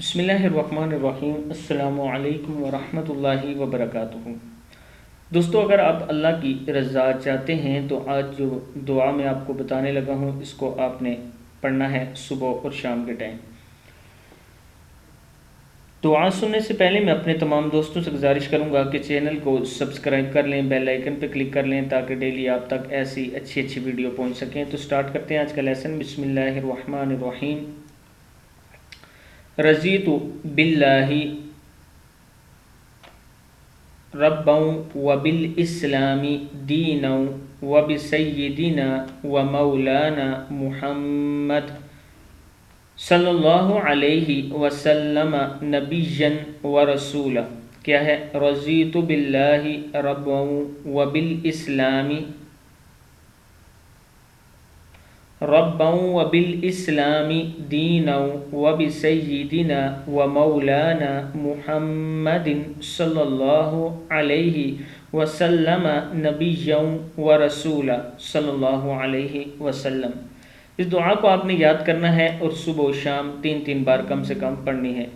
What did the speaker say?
بسم اللہ الرحمن الرحیم۔ السلام علیکم ورحمۃ اللہ وبرکاتہ۔ دوستو، اگر آپ اللہ کی رضا چاہتے ہیں تو آج جو دعا میں آپ کو بتانے لگا ہوں اس کو آپ نے پڑھنا ہے صبح اور شام کے ٹائم۔ دعا سننے سے پہلے میں اپنے تمام دوستوں سے گزارش کروں گا کہ چینل کو سبسکرائب کر لیں، بیل آئیکن پہ کلک کر لیں تاکہ ڈیلی آپ تک ایسی اچھی ویڈیو پہنچ سکیں۔ تو سٹارٹ کرتے ہیں آج کا لیسن۔ بسم اللہ الرحمن الرحیم۔ رضیت باللہ ربا وبالاسلام دینا وبسیدنا ومولانا محمد صلی اللہ علیہ وسلم نبیا ورسولا۔ کیا ہے؟ رضیت باللہ ربا وبالاسلام ربا وبالاسلام دینا وبسیدنا ومولانا محمد صلی اللہ علیہ وسلم نبیا ورسولا صلی اللہ علیہ وسلم۔ اس دعا کو آپ نے یاد کرنا ہے اور صبح و شام 3 بار کم سے کم پڑھنی ہے۔